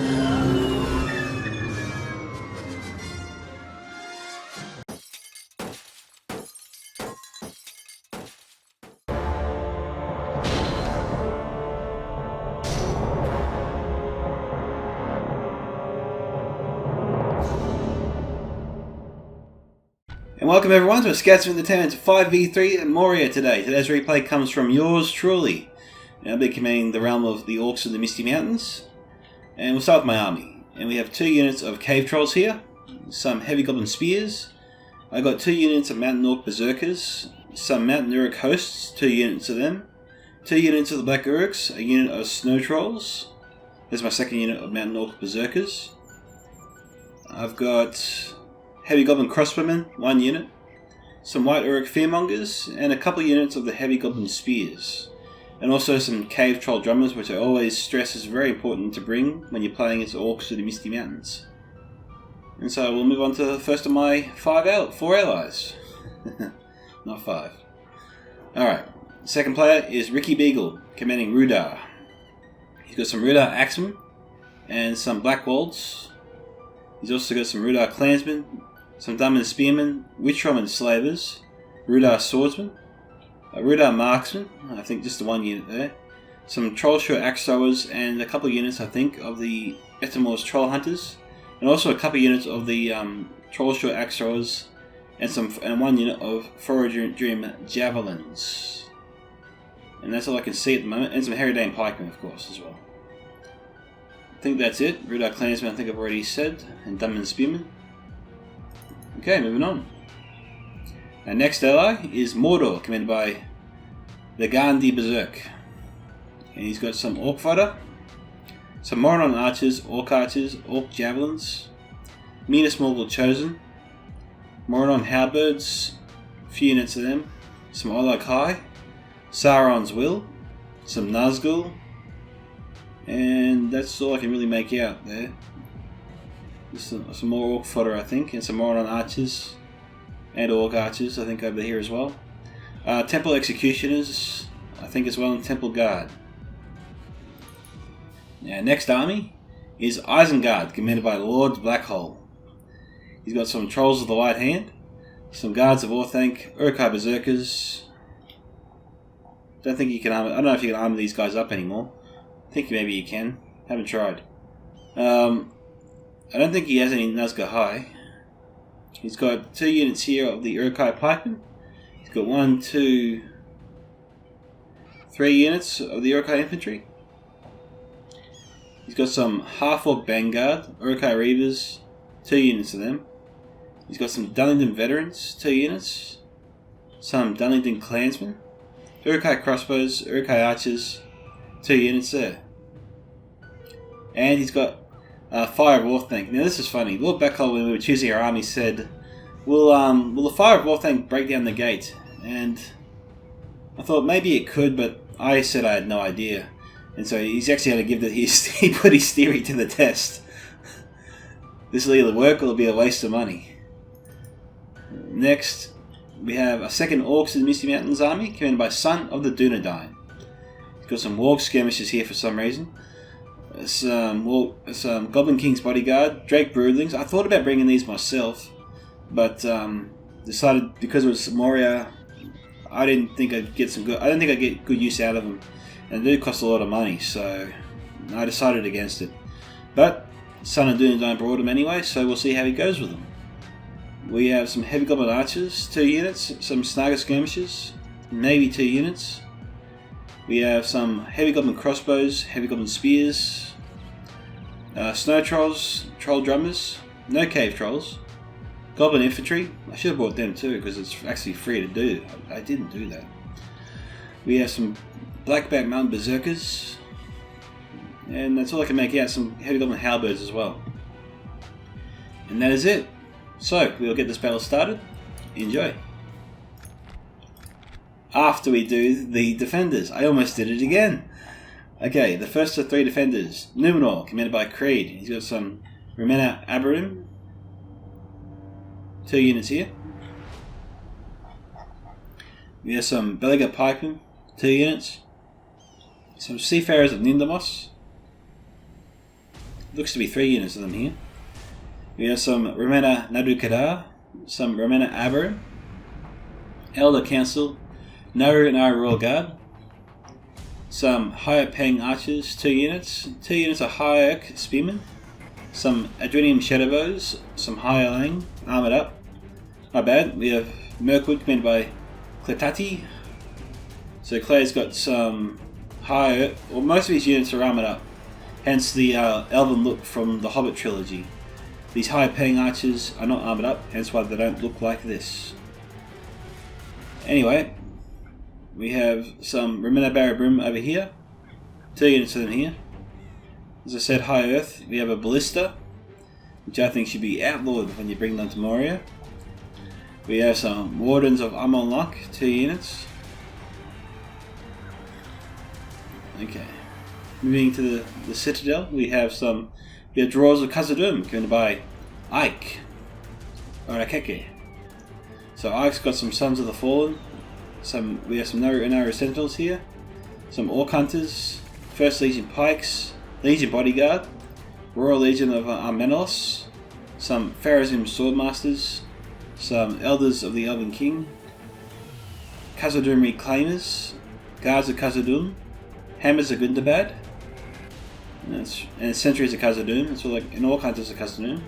And welcome everyone to a Scouts of Entertainment 5v3 at Moria today. Today's replay comes from yours truly. I'll be commanding the realm of the Orcs of the Misty Mountains. And we'll start with my army. And we have 2 units of Cave Trolls here, some Heavy Goblin Spears. I got 2 units of Mountain Orc Berserkers, some Mountain Uruk Hosts, 2 units of them, 2 units of the Black Uruks, a unit of Snow Trolls. There's my 2nd unit of Mountain Orc Berserkers. I've got Heavy Goblin Crossbowmen, 1 unit, some White Uruk Fearmongers, and a couple units of the Heavy Goblin Spears. And also some Cave Troll Drummers, which I always stress is very important to bring when you're playing against Orcs of the Misty Mountains. And so we'll move on to the first of my 4 allies. Not 5. Alright, second player is Ricky Beagle, commanding Rudar. He's got some Rudar Axemen, and some Blackwolds. He's also got some Rudar Clansmen, some Dunman Spearmen, Witchroman Slavers, Rudar Swordsmen, a Rudar Marksmen, I think just the 1 unit there, some Trollshire Axe Throwers, and a couple of units, I think, of the Etamor's Troll Hunters, and also a couple of units of the Trollshire Axe Throwers, and 1 unit of Reforged Javelins. And that's all I can see at the moment, and some Herodane Pikemen, of course, as well. I think that's it. Rudar Clansmen, I think I've already said, and Dunman Spearmen. Okay, moving on. Our next ally is Mordor, commanded by the Gandhi Berserk. And he's got some Orc Fodder, some Moradon Archers, Orc Javelins, Minas Morgul Chosen, Moradon Halberds, a few units of them, some Olag High, Sauron's Will, some Nazgul, and that's all I can really make out there. Some more Orc Fodder, I think, and some Moradon Archers and Orc Archers, I think, over here as well. Temple Executioners, I think, as well, and Temple Guard. Now, next army is Isengard, commanded by Lord Blackhole. He's got some Trolls of the White Hand, some Guards of Orthanc, Uruk-hai Berserkers. Don't think you can armor. I don't know if you can armor these guys up anymore. I think maybe you can. Haven't tried. I don't think he has any Nazgul High. He's got 2 units here of the Uruk-hai Pikemen. He's got 1, 2, 3 units of the Uruk-hai Infantry. He's got some Half-Orc Vanguard, Uruk-hai Reavers, 2 units of them. He's got some Dunnington Veterans, 2 units. Some Dunnington Clansmen, Uruk-hai Crossbows, Uruk-hai Archers, 2 units there. And he's got Fire of Orthanc. Now this is funny. Lord Blackhole, when we were choosing our army, said, will the Fire of Orthanc break down the gate? And I thought maybe it could, but I said I had no idea. And so he's actually going to give he put his theory to the test. This will either work or it'll be a waste of money. Next, we have a 2nd Orcs of the Misty Mountains army, commanded by Son of the Dunedain. He's got some Warg Skirmishers here for some reason. Some Goblin King's Bodyguard, Drake Broodlings. I thought about bringing these myself, but decided because it was Moria, I didn't think I'd get good use out of them, and they do cost a lot of money, so I decided against it. But Son of Dunedain brought them anyway, so we'll see how he goes with them. We have some Heavy Goblin Archers, 2 units, some Snaga Skirmishers, maybe 2 units. We have some Heavy Goblin Crossbows, Heavy Goblin Spears, Snow Trolls, Troll Drummers, no Cave Trolls, Goblin Infantry. I should have brought them too because it's actually free to do. I didn't do that. We have some Blackback Mountain Berserkers, and that's all I can make out, some Heavy Goblin Halberds as well. And that is it. So, we'll get this battle started. Enjoy. After we do the defenders. I almost did it again. Okay, the first of 3 defenders. Numenor, commanded by Creed. He's got some Remena Aberim. 2 units here. We have some Belaga Pikemen. 2 units. Some Seafarers of Nindamos. looks to be 3 units of them here. We have some Ramena Nadukadar, some Ramena Aberron, Elder Council, Naru and Naru Royal Guard, some Higher Peng Archers, 2 units, 2 units of Higher Spearmen, some Adrenium Shadowbows, some Higher Lang, armoured up. Not bad. We have Mirkwood commanded by Cletati. So Claire's got some higher, well, most of his units are armoured up, hence the elven look from the Hobbit trilogy. These High Paying Archers are not armoured up, hence why they don't look like this. Anyway, we have some Ramena Barabrim over here, 2 units of them here. As I said, High Earth, we have a Ballista, which I think should be outlawed when you bring them to Moria. We have some Wardens of Amon Lok, 2 units. Okay, moving to the Citadel, we have Dwarves of Khazad-dûm, commanded by Ike, or Akeke. So Ike's got some Sons of the Fallen, we have some Naru Sentinels here, some Orc Hunters, 1st Legion Pikes, Legion Bodyguard, Royal Legion of Armenos, some Pharazim Swordmasters, some Elders of the Elven King, Khazad-dûm Reclaimers, Guards of Khazad-dûm, Hammers of Gundabad, and Sentries of Khazad-dûm. That's all, and Orc Hunters of Khazad-dûm.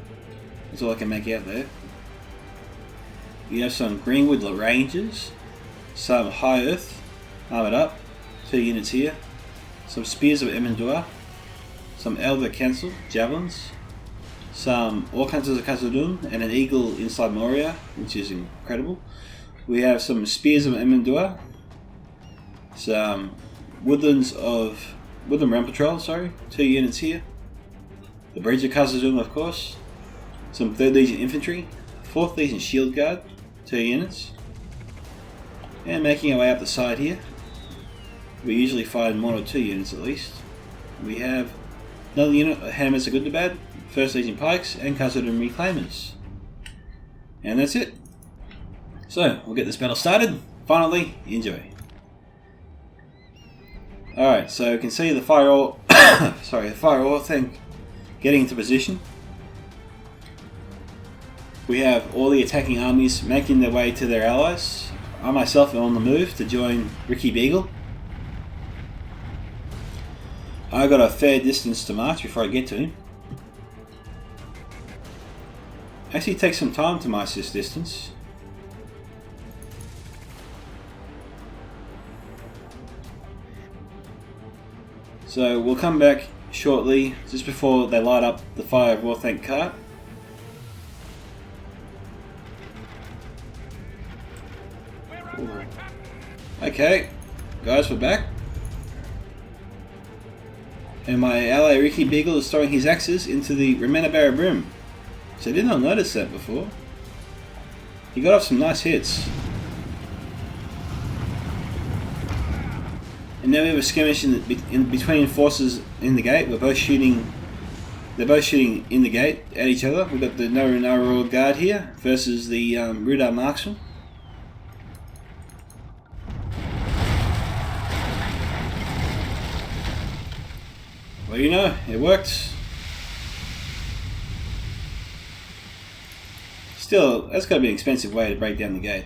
That's all I can make out there. You have some Greenwood Rangers, some High Earth, armoured up, 2 units here, some Spears of Emendua, some Elder Council, Javelins, some Orc Hunters of Khazad-dûm, and an Eagle inside Moria, which is incredible. We have some Spears of Emendua, some Woodland Realm Patrol, 2 units here. The Bridge of Khazad-dûm, of course. Some 3rd Legion Infantry, 4th Legion Shield Guard, 2 units. And making our way up the side here, we usually find 1 or 2 units at least. We have another unit of Hammers of Gundabad, 1st Legion Pikes, and Khazad-dûm Reclaimers. And that's it. So, we'll get this battle started. Finally, enjoy. Alright, so you can see the fire ore thing getting into position. We have all the attacking armies making their way to their allies. I myself am on the move to join Ricky Beagle. I've got a fair distance to march before I get to him. Actually, it takes some time to march this distance. So we'll come back shortly, just before they light up the fire of Rorthanc Cart. Okay, guys, we're back. And my ally Ricky Beagle is throwing his axes into the Ramena Barabrim. So I did not notice that before. He got off some nice hits. And now we have a skirmish in between forces in the gate. They're both shooting in the gate at each other. We've got the Naru Royal Guard here versus the Rudar Marksman. Well, you know, it worked. Still, that's got to be an expensive way to break down the gate.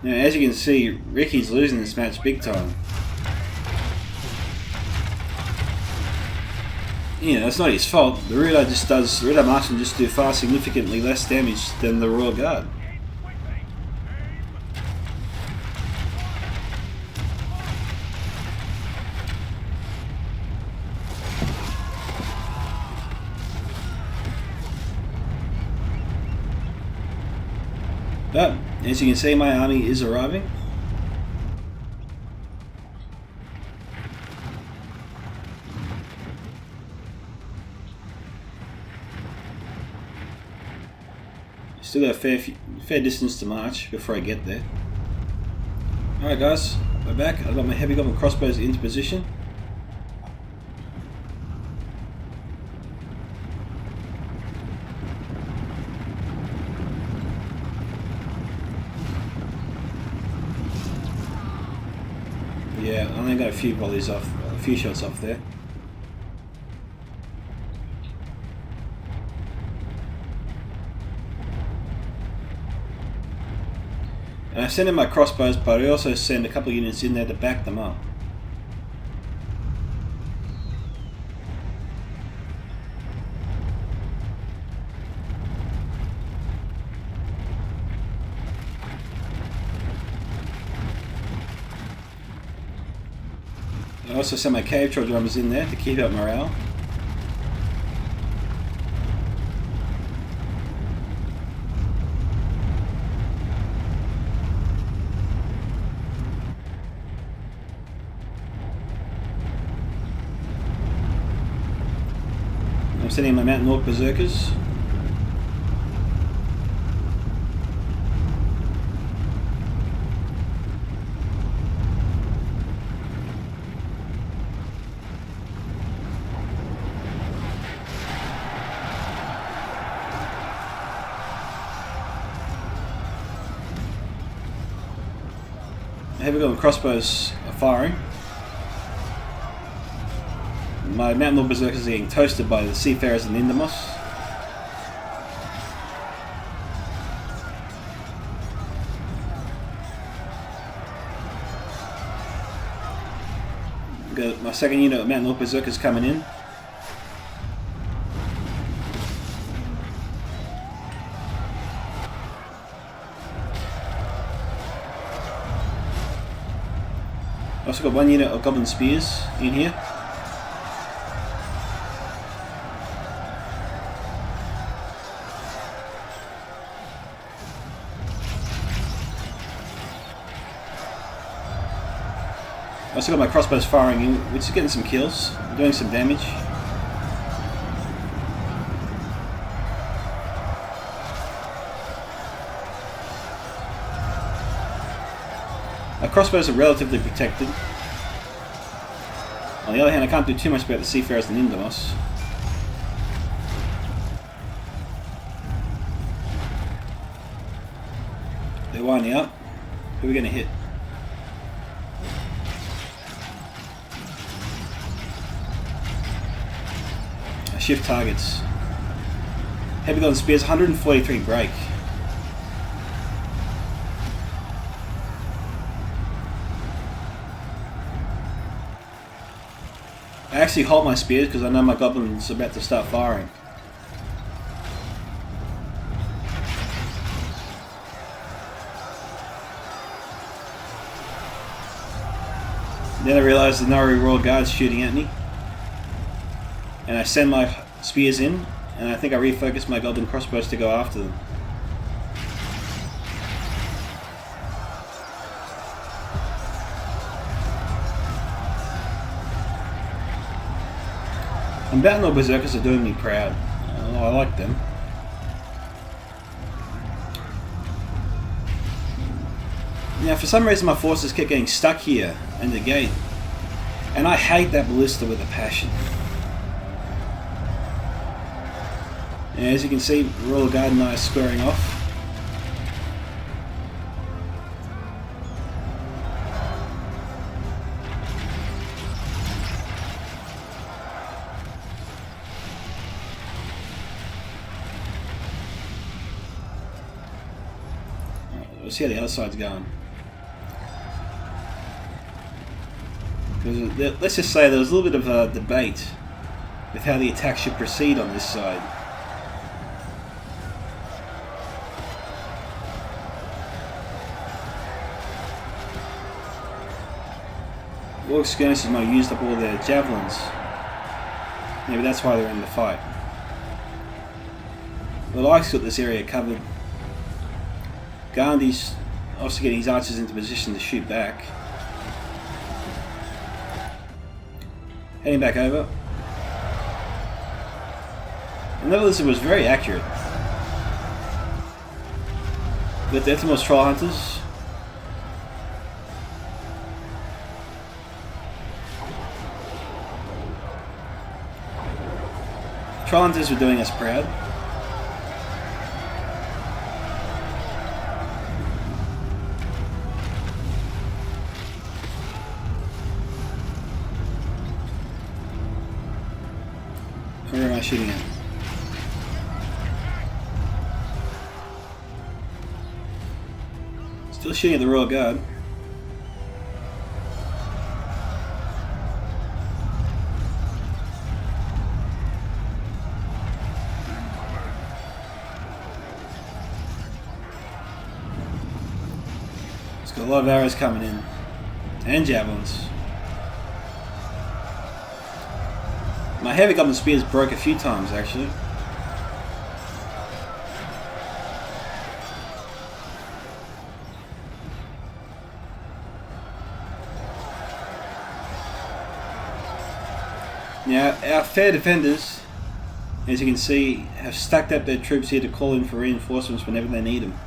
Now, as you can see, Ricky's losing this match big time. You know, it's not his fault. The Rudar Marksman just do far significantly less damage than the Royal Guard. But, as you can see, my army is arriving. Still got a fair distance to march before I get there. Alright guys, we're back. I've got my heavy goblin crossbows into position. Yeah, I only got a few volleys off, a few shots off there. And I sent in my crossbows, but I also send a couple of units in there to back them up. I also sent my cave troll drummers in there to keep up morale. I'm sending in my Mountain Orc Berserkers. Heavy Golem crossbows are firing. My Mountain Lord Berserkers are getting toasted by the Seafarers and Indamos. Got my second unit of Mountain Lord Berserkers coming in. Also got one unit of Goblin Spears in here. Also got my crossbows firing in, which is getting some kills, doing some damage. Our crossbows are relatively protected. On the other hand, I can't do too much about the Seafarers and Indamos. They're winding up. Who are we going to hit? Shift targets. Heavy Golden Spears, 143 break. I actually hold my spears because I know my goblins are about to start firing. Then I realise the Norrie Royal Guard's shooting at me. And I send my spears in, and I think I refocus my goblin crossbows to go after them. And Mountain Lord Berserkers are doing me proud. I like them. Now, for some reason, my forces kept getting stuck here in the gate, and I hate that ballista with a passion. And as you can see, Royal Guard and I are squaring off. We'll see how the other side's going. Let's just say there was a little bit of a debate with how the attack should proceed on this side. Orc skirmishers might have used up all their javelins. Maybe that's why they're in the fight. Well, Ike's got this area covered. Gandhi's also getting his archers into position to shoot back. Heading back over. And nevertheless, it was very accurate. Got the Etymos Troll Hunters. Troll Hunters were doing us proud. I shooting at? Still shooting at the Royal Guard. It's got a lot of arrows coming in. And javelins. My heavy goblin spears broke a few times actually. Now, our fair defenders, as you can see, have stacked up their troops here to call in for reinforcements whenever they need them.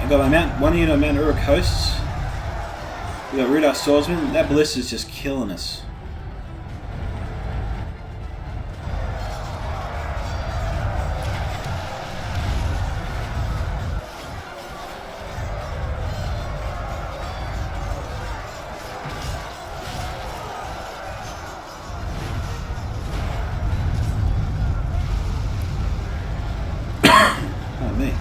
I've got one unit of Mount Uruk hosts. We've got Rudar swordsmen. That ballista is just killing us. Oh, me.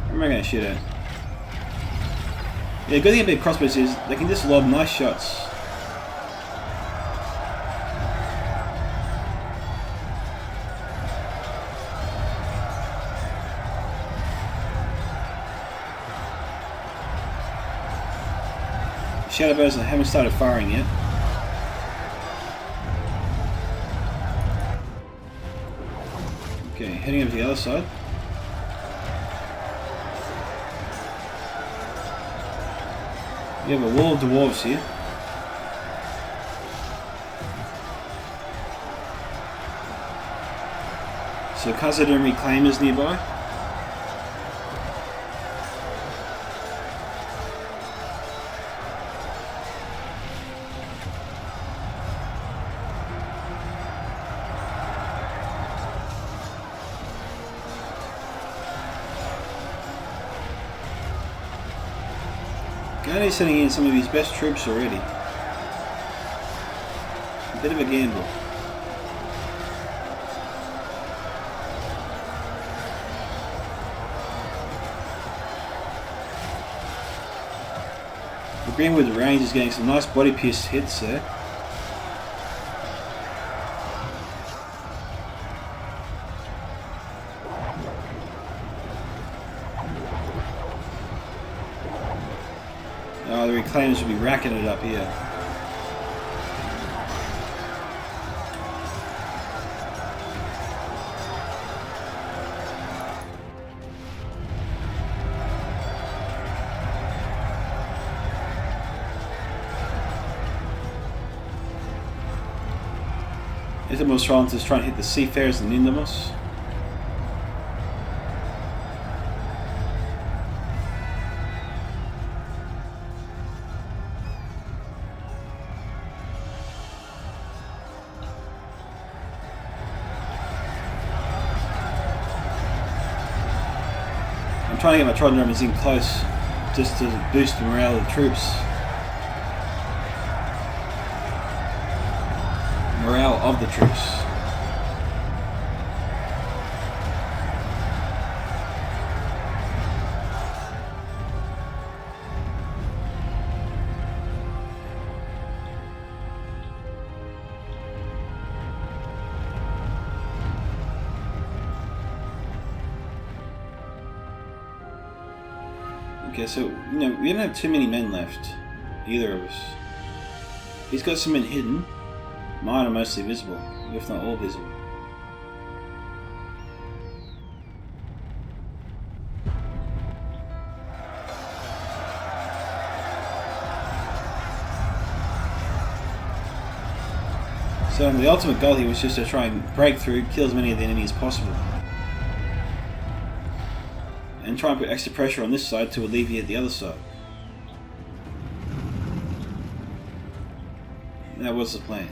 Where am I going to shoot at? Yeah, the good thing about crossbows is they can just lob nice shots. Shadowbows haven't started firing yet. Okay, heading over to the other side. We have a wall of dwarves here. So Khazad reclaimers nearby. Gandhi's sending in some of his best troops already. A bit of a gamble. The Greenwood range is getting some nice body pierce hits there. Oh, the reclaimers will be racking it up here. Isamos trying to hit the seafarers and Nindamos. I'm trying to get my Trident Drummers in close just to boost the morale of the troops. Morale of the troops. Okay, so, we don't have too many men left. Either of us. He's got some men hidden. Mine are mostly visible, if not all visible. So the ultimate goal here was just to try and break through, kill as many of the enemy as possible. And try and put extra pressure on this side to alleviate the other side. That was the plan.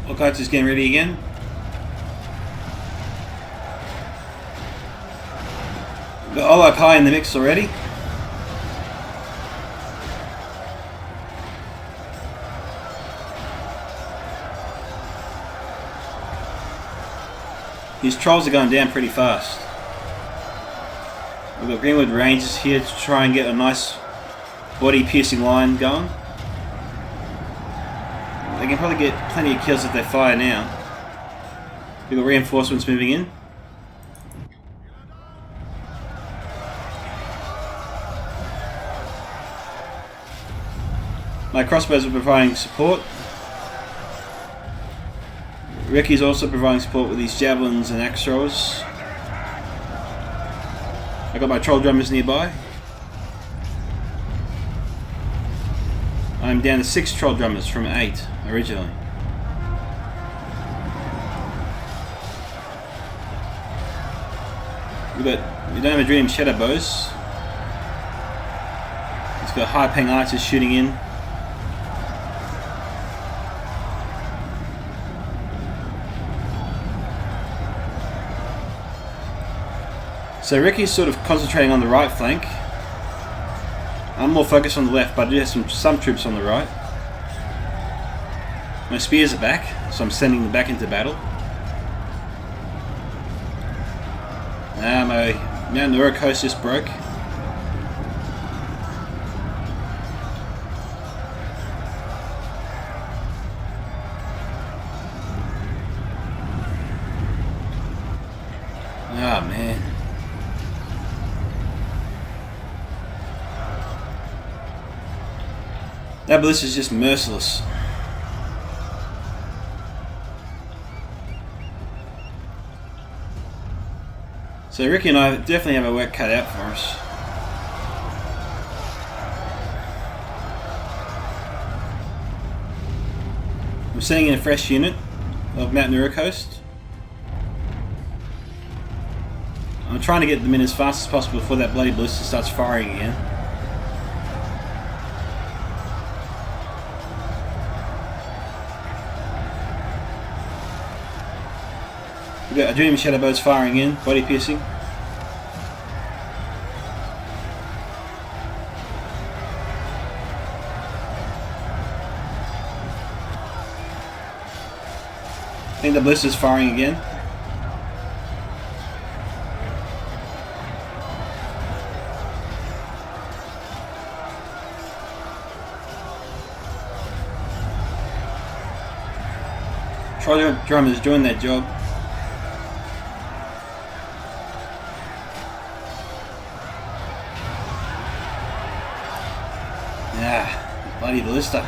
Okay, just getting ready again. Got Olak high in the mix already. These trolls are going down pretty fast. We've got Greenwood Rangers here to try and get a nice body piercing line going. They can probably get plenty of kills if they fire now. We've got reinforcements moving in. My crossbows are providing support. Ricky's also providing support with these javelins and axe throwers. I got my troll drummers nearby. I'm down to 6 troll drummers from 8 originally. We don't have a Dream Shadow bows. It's got high ping archers shooting in. So Ricky's sort of concentrating on the right flank. I'm more focused on the left, but I do have some troops on the right. My spears are back, so I'm sending them back into battle. My Mount Nura coast just broke. Oh man. That ballista is just merciless. So Ricky and I definitely have our work cut out for us. I'm sending in a fresh unit of Mount Nura coast. I'm trying to get them in as fast as possible before that bloody ballista starts firing again. We've got a Dream Shadow bows firing in, body piercing. I think the ballista's firing again. Troll drummers doing that job. Ah, bloody ballista.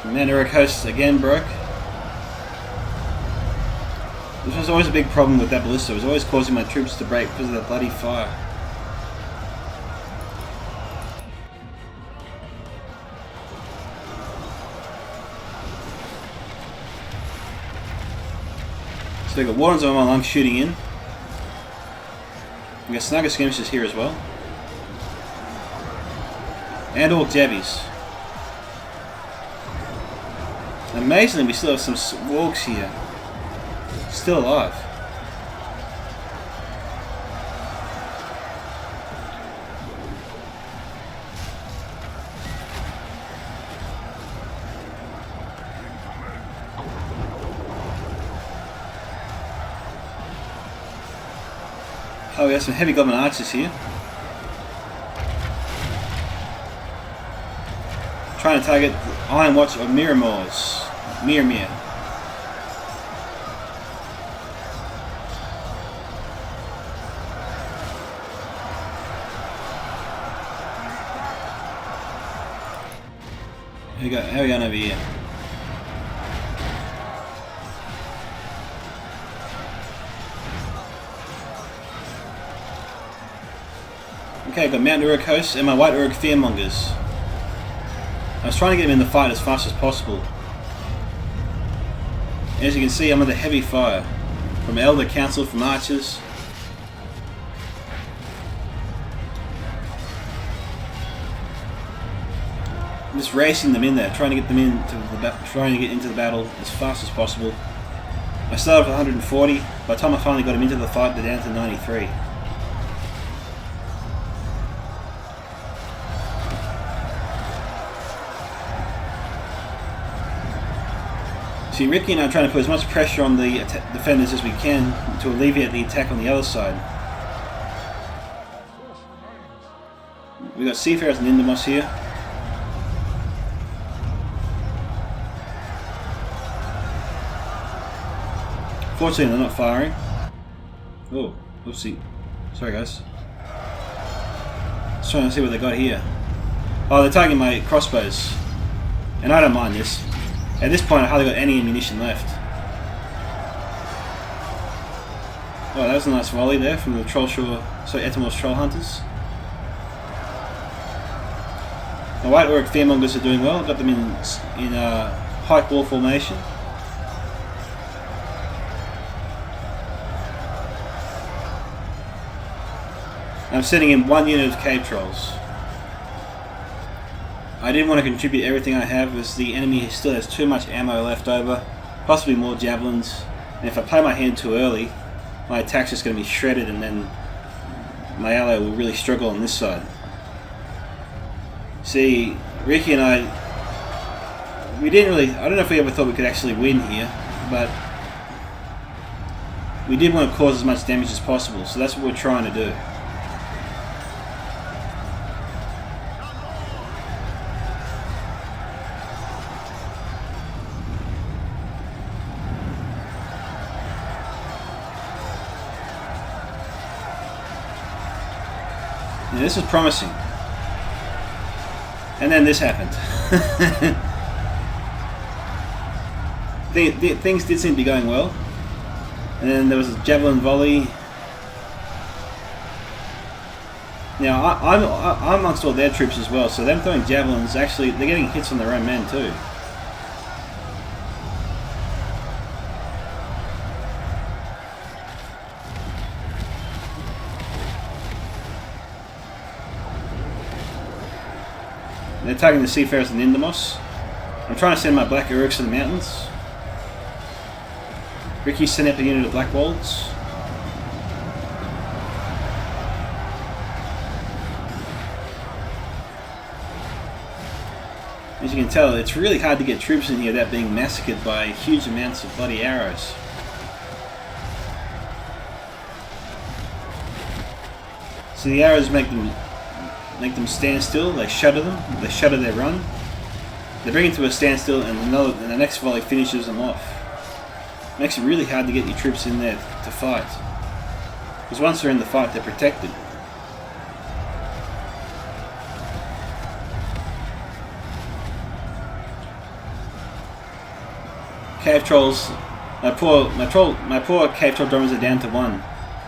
Mount Nura coast again broke. This was always a big problem with that ballista. It was always causing my troops to break because of that bloody fire. So they've got Wardens on my lungs shooting in. We got Snugger skirmishers here as well. And all jabbies. Amazingly, we still have some wargs here. Still alive. Oh, we have some heavy goblin archers here. Trying to target the Iron Watch of Miramors. Miramir. How are we going over here? Okay, I've got Mount Nura coast and my White Uruk Fearmongers. I was trying to get him in the fight as fast as possible. As you can see, I'm under heavy fire from Elder Council, from archers. I'm just racing them in there, trying to get them into the battle as fast as possible. I started with 140. By the time I finally got him into the fight, they're down to 93. See, Ricky and I are trying to put as much pressure on the defenders as we can to alleviate the attack on the other side. We've got Seafarers and Indemos here. Fortunately, they're not firing. Oh, oopsie. Sorry, guys. Just trying to see what they got here. Oh, they're targeting my crossbows. And I don't mind this. At this point, I hardly got any ammunition left. Oh, that was a nice volley there from the Etamor's Troll Hunters. My White Orc Fearmongers are doing well. Got them in hike wall formation. I'm sending in 1 unit of cave trolls. I didn't want to contribute everything I have, as the enemy still has too much ammo left over, possibly more javelins, and if I play my hand too early, my attack's just going to be shredded, and then my ally will really struggle on this side. See, Ricky and I don't know if we ever thought we could actually win here, but we did want to cause as much damage as possible, so that's what we're trying to do. Now, this is promising. And then this happened. Things did seem to be going well. And then there was a javelin volley. Now, I'm amongst all their troops as well, so them throwing javelins, actually, they're getting hits on their own men too. They're attacking the Seafarers and Indemos. I'm trying to send my Black Uruks to the mountains. Ricky sent up a unit of Black Wolds. As you can tell, it's really hard to get troops in here without being massacred by huge amounts of bloody arrows. So the arrows make them stand still, they shudder them, they shudder their run. They bring it to a standstill, and the next volley finishes them off. It makes it really hard to get your troops in there to fight. Because once they're in the fight, they're protected. Cave trolls, my poor cave troll drummers are down to 1.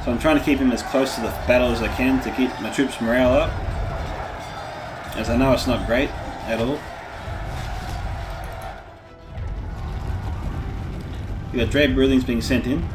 So I'm trying to keep him as close to the battle as I can to keep my troops' morale up. As I know it's not great at all. We got Dray Breathings being sent in.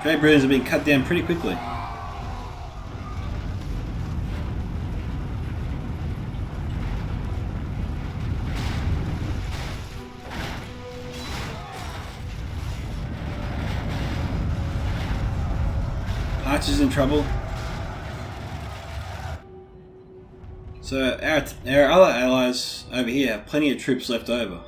Dray Breathings are being cut down pretty quickly. Archer's in trouble. So our other allies over here have plenty of troops left over.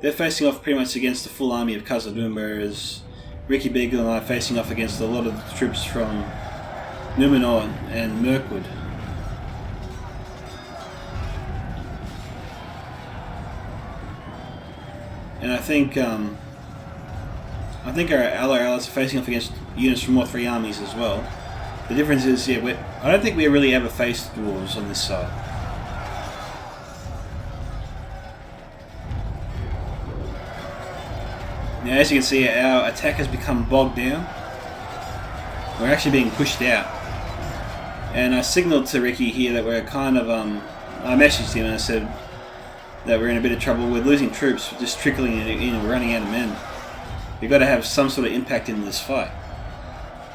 They're facing off pretty much against the full army of Khazad-dûm, whereas Ricky Beagle and I are facing off against a lot of the troops from Numenor and Mirkwood. And I think our allies are facing off against units from all three armies as well. The difference is, yeah, I don't think we really ever faced dwarves on this side. Now, as you can see, our attack has become bogged down. We're actually being pushed out. And I signalled to Ricky here that we're kind of, I messaged him and I said that we're in a bit of trouble. We're losing troops, we're just trickling in, we're running out of men. We've got to have some sort of impact in this fight.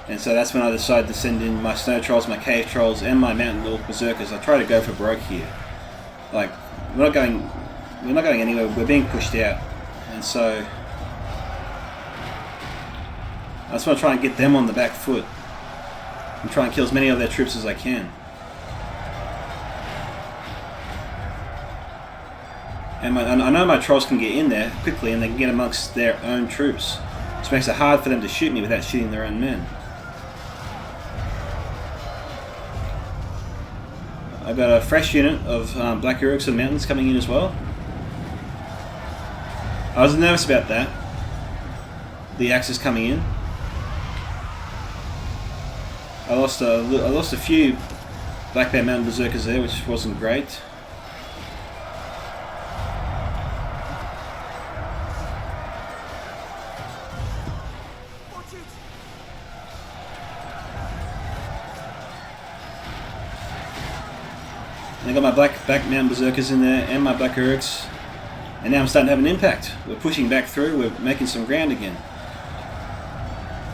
And so that's when I decided to send in my snow trolls, my cave trolls, and my mountain orc berserkers. I try to go for broke here. Like, we're not going anywhere, we're being pushed out. And so I just want to try and get them on the back foot and try and kill as many of their troops as I can. And I know my trolls can get in there quickly and they can get amongst their own troops, which makes it hard for them to shoot me without shooting their own men. I've got a fresh unit of Black Uruks and Mountains coming in as well. I was nervous about that. The Axis coming in. I lost a few Black Bear Mountain Berserkers there, which wasn't great. I got my Black Mountain Berserkers in there and my Black Uruks, and now I'm starting to have an impact. We're pushing back through, we're making some ground again.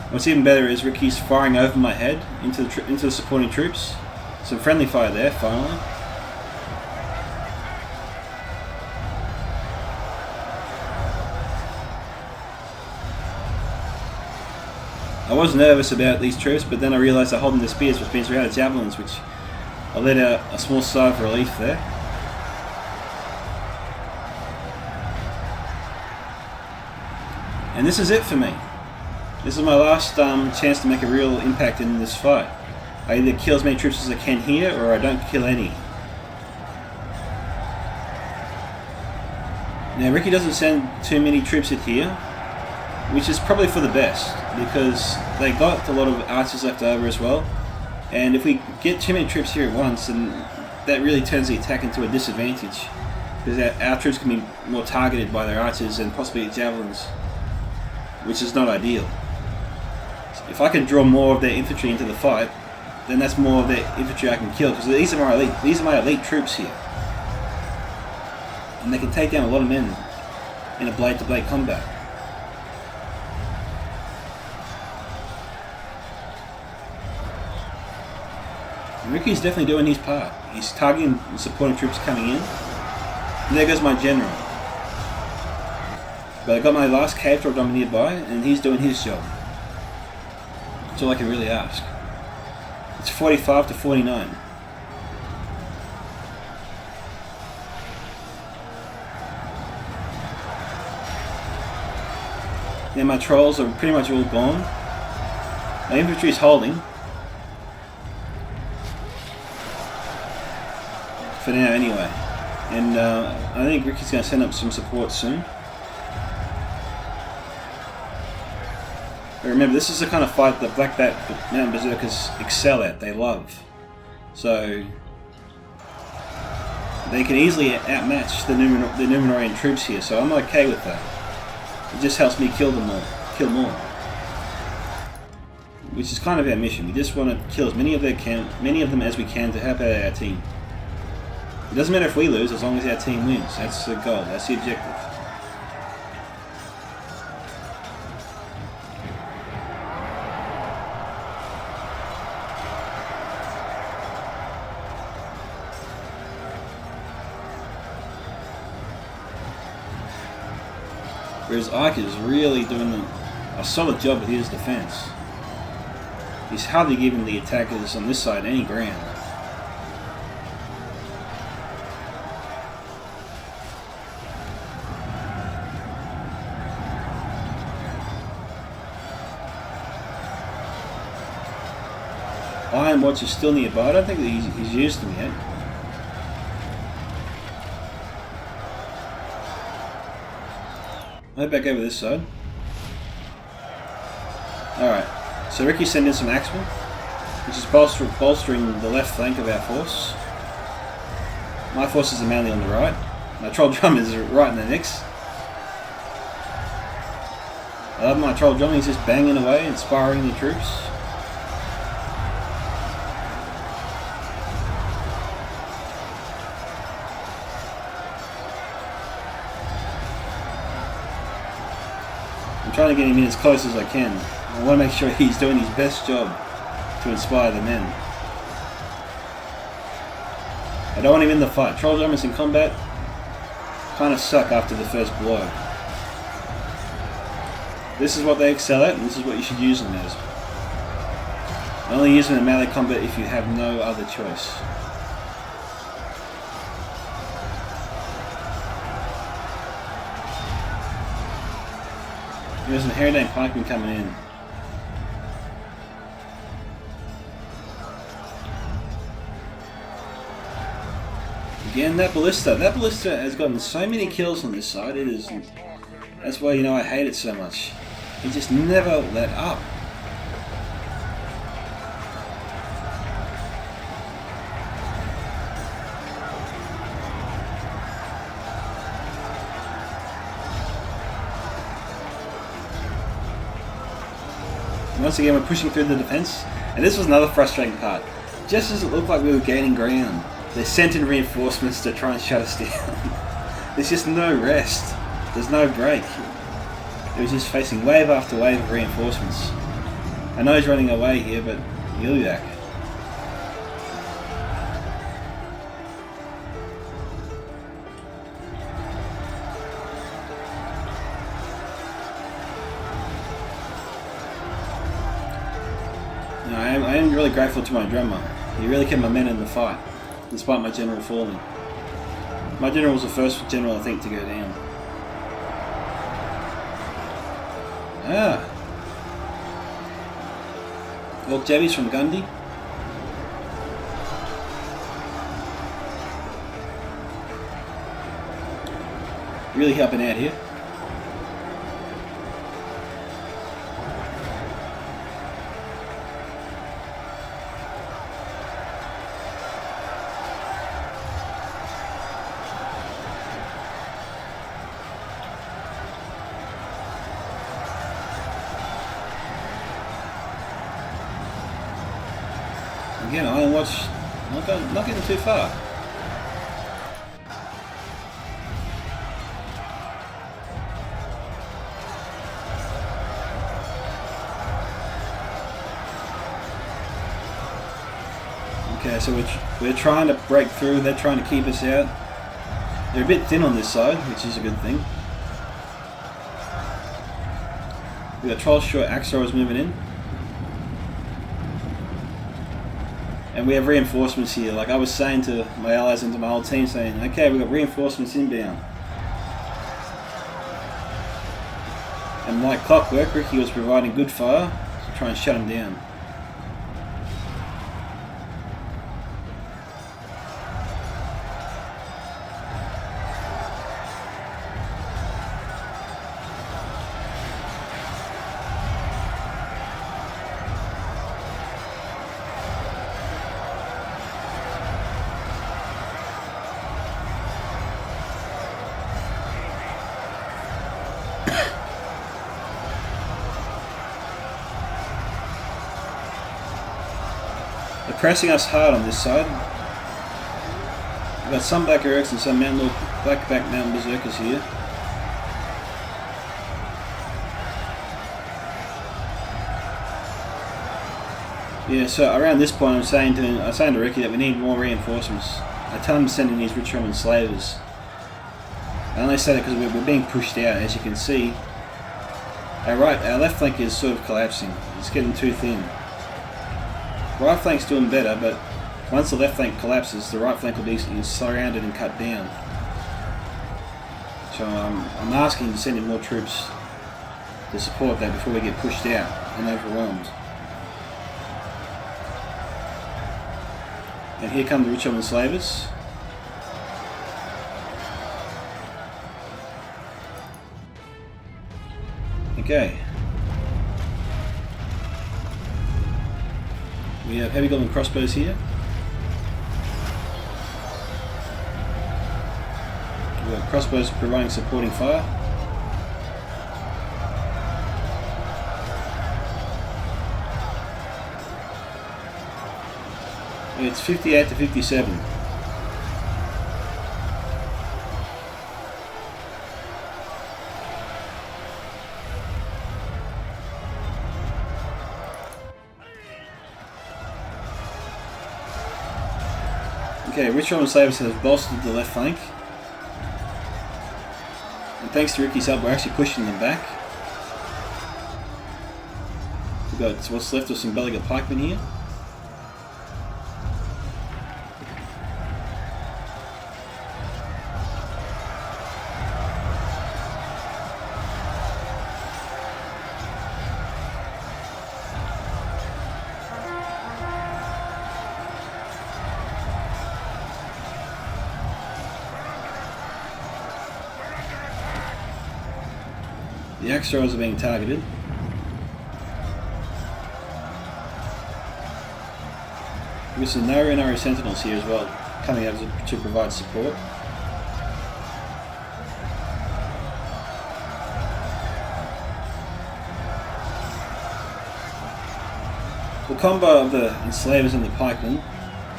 What's even better is Ricky's firing over my head into the supporting troops. Some friendly fire there, finally. I was nervous about these troops, but then I realised they're holding their spears, which means we're out of javelins, which I let out a small sigh of relief there. And this is it for me. This is my last chance to make a real impact in this fight. I either kill as many troops as I can here, or I don't kill any. Now Ricky doesn't send too many troops in here, which is probably for the best, because they got a lot of archers left over as well. And if we get too many troops here at once, then that really turns the attack into a disadvantage, because our troops can be more targeted by their archers and possibly javelins, which is not ideal. If I can draw more of their infantry into the fight, then that's more of their infantry I can kill, because these are my elite troops here, and they can take down a lot of men in a blade-to-blade combat. And Ricky's definitely doing his part. He's targeting and supporting troops coming in. And there goes my general. But I got my last cave troll dummy nearby, and he's doing his job. That's all I can really ask. It's 45 to 49. Now my trolls are pretty much all gone. My infantry is holding. For now anyway. And I think Ricky's going to send up some support soon. But remember, this is the kind of fight that Black Mountain Berserkers excel at, they love. So they can easily outmatch the Numenorian troops here, so I'm okay with that. It just helps me kill more. Which is kind of our mission. We just want to kill as many of them as we can to help out our team. It doesn't matter if we lose as long as our team wins. That's the goal, that's the objective. Whereas Ike is really doing a solid job with his defense. He's hardly giving the attackers on this side any ground. Iron Watch is still nearby. I don't think that he's used them yet. head back over this side. Alright, so Ricky sent in some axemen, which is bolstering the left flank of our force. My forces are mainly on the right. My troll drummers are right in the mix. I love my troll drum, he's just banging away, inspiring the troops. I'm trying to get him in as close as I can. I want to make sure he's doing his best job to inspire the men. I don't want him in the fight. Troll drummers in combat kind of suck after the first blow. This is what they excel at, and this is what you should use them as. Only use them in melee combat if you have no other choice. There's an Harridan pikeman coming in. Again, that ballista has gotten so many kills on this side. It is. That's why, you know, I hate it so much. He just never let up. Once again, we're pushing through the defense, and this was another frustrating part. Just as it looked like we were gaining ground, they sent in reinforcements to try and shut us down. There's just no rest. There's no break. It was just facing wave after wave of reinforcements. I know he's running away here, but he'll be back. I am really grateful to my drummer. He really kept my men in the fight, despite my general falling. My general was the first general, I think, to go down. Orc Jabbies from Gundy. Really helping out here. Again, Iron Watch not getting too far. Okay, so we're trying to break through. They're trying to keep us out. They're a bit thin on this side, which is a good thing. We got Troll Short Axorers moving in. And we have reinforcements here. Like I was saying to my allies and to my whole team, saying, okay, we've got reinforcements inbound. And like clockwork, Ricky was providing good fire to try and shut him down. They're pressing us hard on this side. We've got some Black Heroics and some Blackback Mountain Berserkers here. Yeah, so around this point I'm saying to Ricky that we need more reinforcements. I tell him to send in these Recon Soliders. I only say that because we're being pushed out, as you can see. Our left flank is sort of collapsing. It's getting too thin. Right flank's doing better, but once the left flank collapses, the right flank will be surrounded and cut down. So I'm asking to send in more troops to support that before we get pushed out and overwhelmed. And here come the Recon Slavers. Okay. We have heavy goblin crossbows here. We have crossbows providing supporting fire. It's 58 to 57. Okay, Recon Solider has bolstered the left flank. And thanks to Ricky's help, we're actually pushing them back. We've got what's left of some Belliger pikemen here. The axe throwers are being targeted. With some narrow sentinels here as well, coming out to provide support. The combo of the enslavers and the pikemen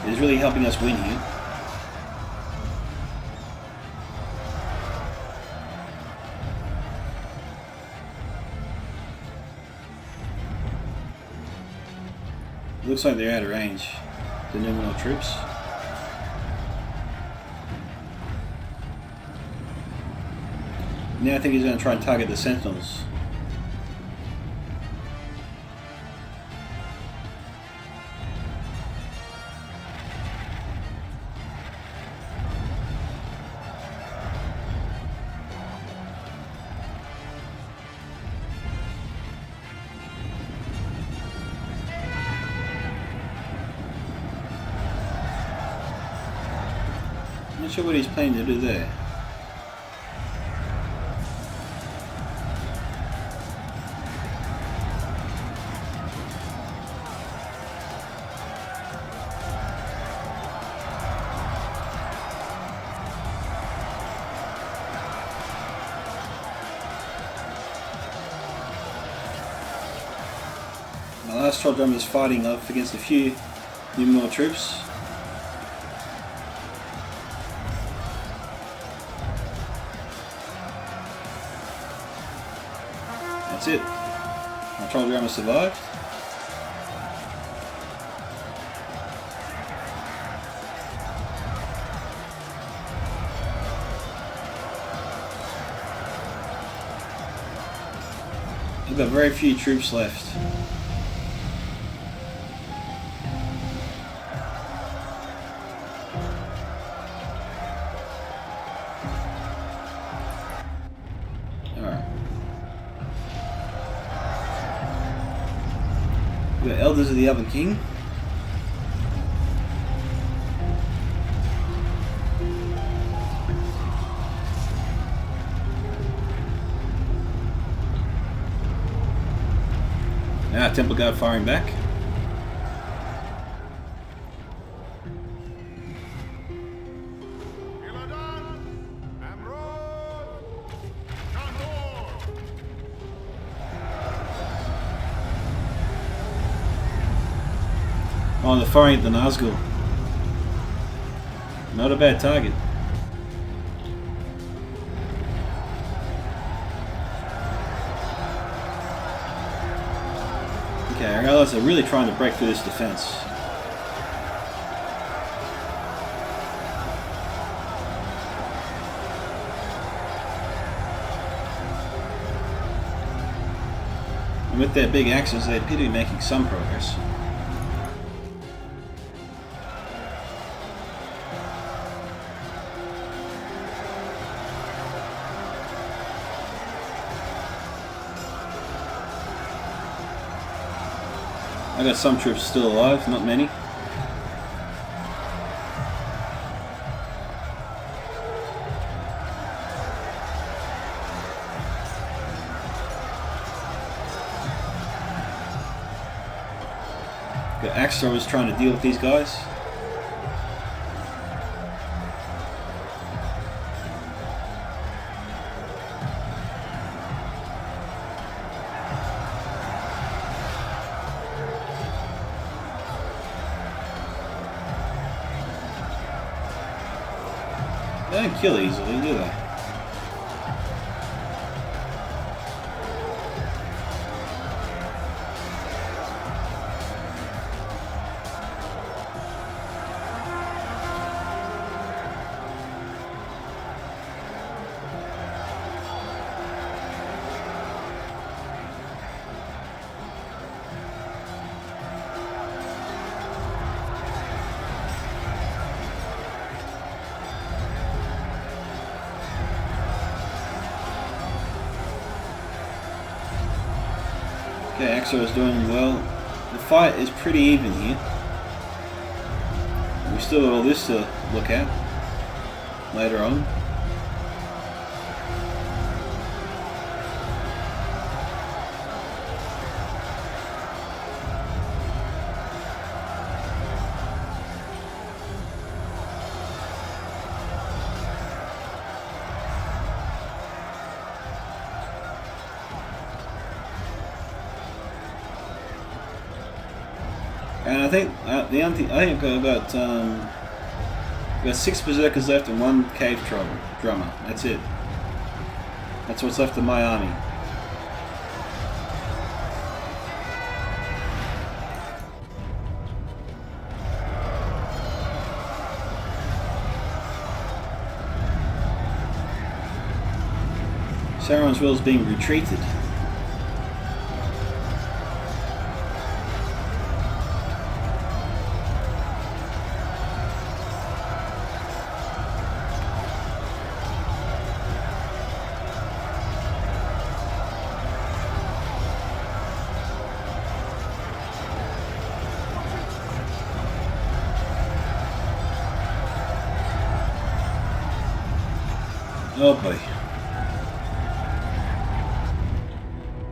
is really helping us win here. Looks like they're out of range, the Numenor troops. Now I think he's going to try and target the sentinels. Not sure what he's planning to do there. My last troll drum is fighting off against a few Numenor troops. That's it. My troll drum has survived. We've got very few troops left. We've got Elders of the Elven King. Temple Guard firing back. Oh, they're firing at the Nazgul. Not a bad target. Okay, our allies are really trying to break through this defense. And with their big axes, they appear to be making some progress. I got some troops still alive, not many. Got axe throwers trying to deal with these guys. They don't kill easily, do they? Okay, Axo is doing well. The fight is pretty even here. We still got all this to look at later on. And I think I've got 6 berserkers left and 1 cave drummer. That's it. That's what's left of my army. Sauron's will is being retreated. Oh boy.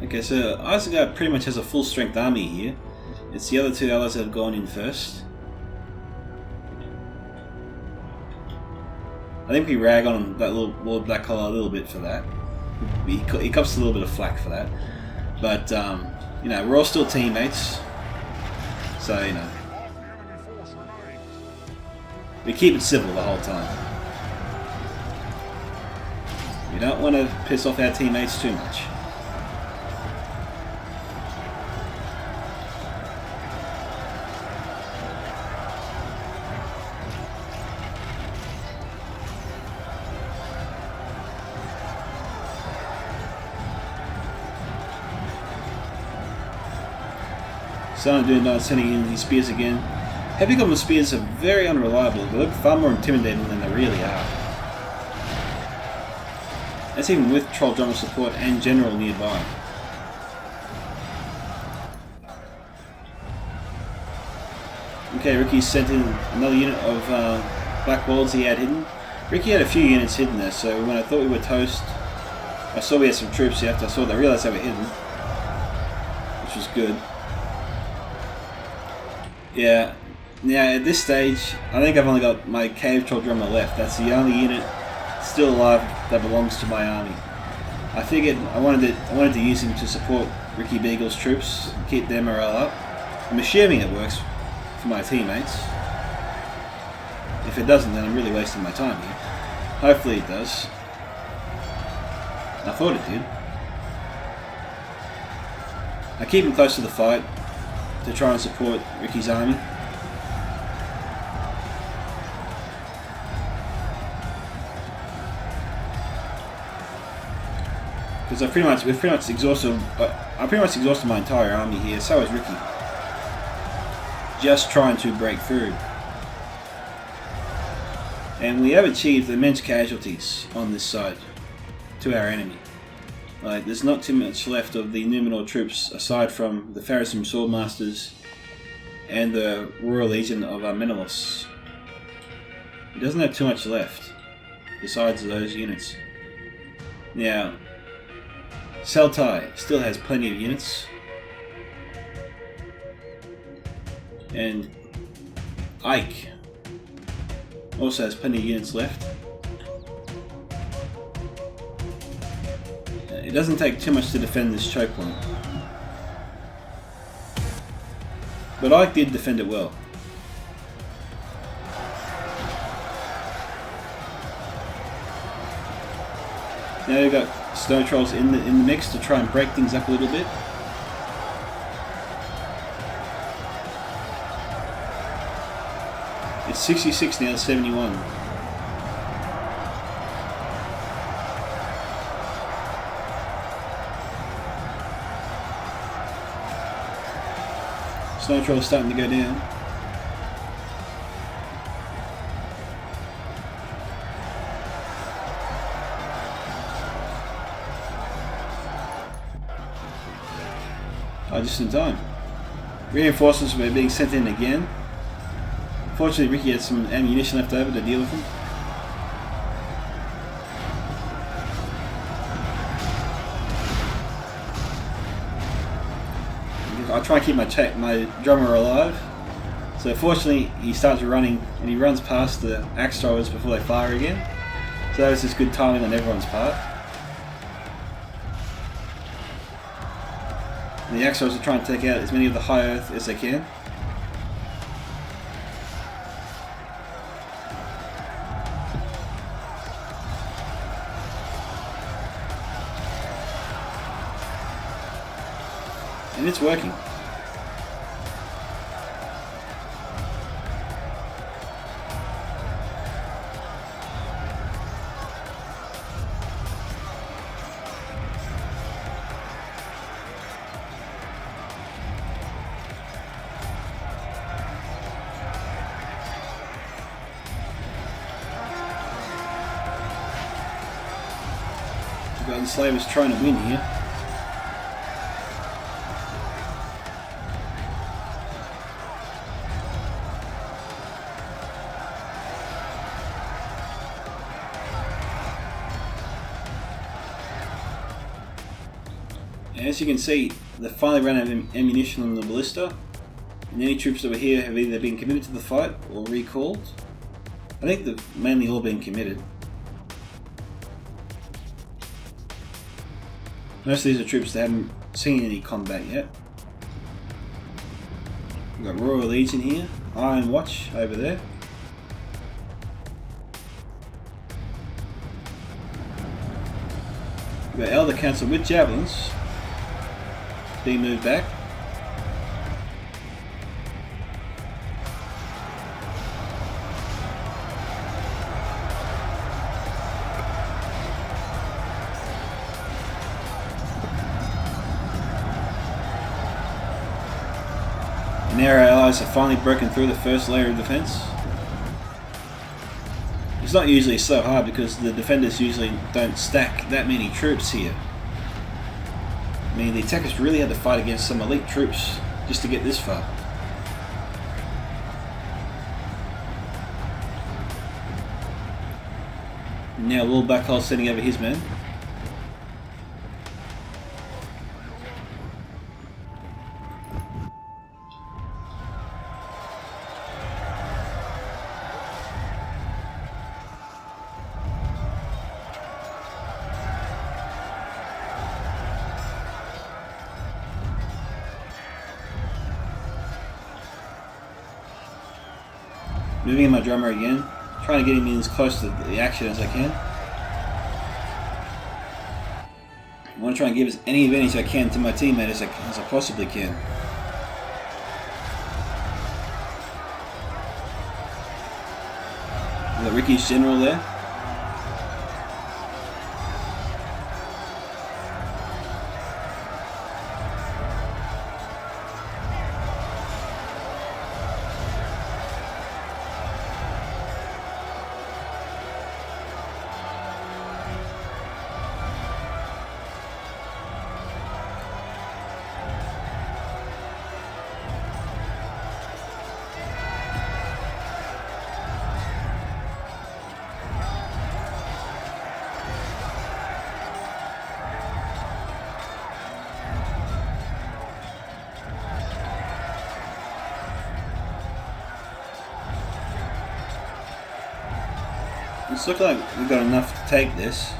Okay, so Isengard pretty much has a full strength army here. It's the other 2 allies that have gone in first. I think we rag on that little Lord Blackcollar a little bit for that. He cops a little bit of flack for that. But, you know, we're all still teammates. So, you know. We keep it civil the whole time. We don't want to piss off our teammates too much. Starting doing that, sending in these spears again. Heavy goblin spears are very unreliable. They look far more intimidating than they really are. That's even with Troll Drummer support and General nearby. Okay, Ricky sent in another unit of Black Walls he had hidden. Ricky had a few units hidden there, so when I thought we were toast, I saw we had some troops here. After I saw that, I realised they were hidden, which was good. Yeah, now at this stage, I think I've only got my Cave Troll Drummer left. That's the only unit still alive that belongs to my army. I figured I wanted to use him to support Ricky Beagle's troops and keep their morale up. I'm assuming it works for my teammates. If it doesn't, then I'm really wasting my time here. Hopefully it does. I thought it did. I keep him close to the fight to try and support Ricky's army. Because I pretty much exhausted my entire army here. So is Ricky. Just trying to break through. And we have achieved immense casualties on this side to our enemy. Like, there's not too much left of the Numenor troops aside from the Pharisum Swordmasters and the Royal Legion of Menelaus. He doesn't have too much left besides those units. Now, Seltai still has plenty of units. And Ike also has plenty of units left. It doesn't take too much to defend this choke point. But Ike did defend it well. Now we've got snow trolls in the mix to try and break things up a little bit. It's 66 now to 71. Snow troll starting to go down. Just in time. Reinforcements were being sent in again. Fortunately, Ricky had some ammunition left over to deal with them. I try and keep my drummer alive. So fortunately, he starts running and he runs past the axe throwers before they fire again. So that was just good timing on everyone's part. And the axe throwers are trying to take out as many of the high earth as they can. And it's working. The Slavers trying to win here. And as you can see, they finally ran out of ammunition on the ballista, and any troops that were here have either been committed to the fight or recalled. I think they've mainly all been committed. Most of these are troops that haven't seen any combat yet. We've got Royal Legion here, Iron Watch over there. We've got Elder Council with javelins being moved back. And now our allies have finally broken through the first layer of defense. It's not usually so hard because the defenders usually don't stack that many troops here. I mean, the attackers really had to fight against some elite troops just to get this far. Now Lord Blackhole's sending over his men. Moving in my drummer again, trying to get him in as close to the action as I can. I want to try and give as any advantage I can to my teammate as I possibly can. We've got Ricky's general there. It's looking like we've got enough to take this.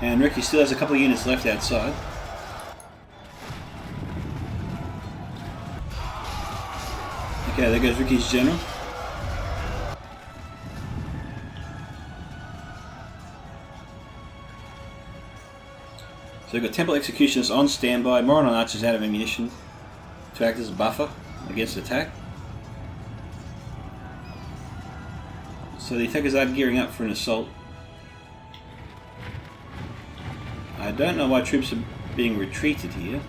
And Ricky still has a couple of units left outside. Okay, there goes Ricky's general. So we've got Temple Executioners on standby, Moron Archers out of ammunition to act as a buffer against attack. So the attackers are gearing up for an assault. I don't know why troops are being retreated here.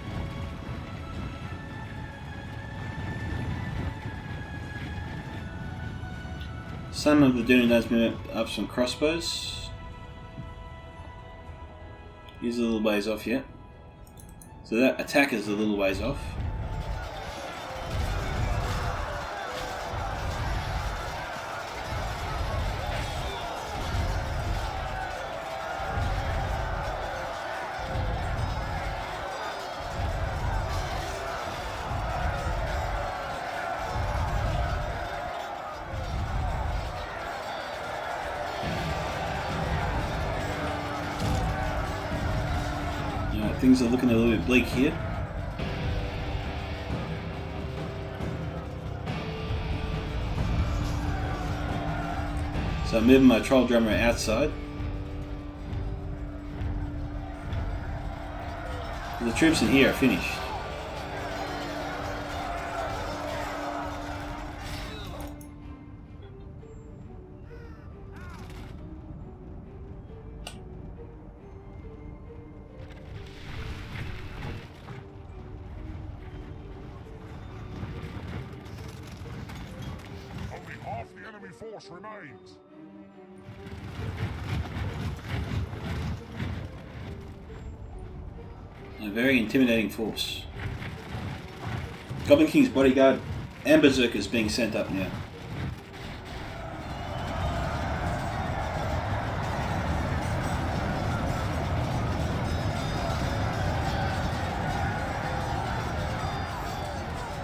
Some of the Dunedain's been up some crossbows. He's a little ways off yet. So that attack is a little ways off. Things are looking a little bit bleak here. So I'm moving my troll drummer outside. The troops in here are finished. Force remains. A very intimidating force. Goblin King's bodyguard and berserkers being sent up now.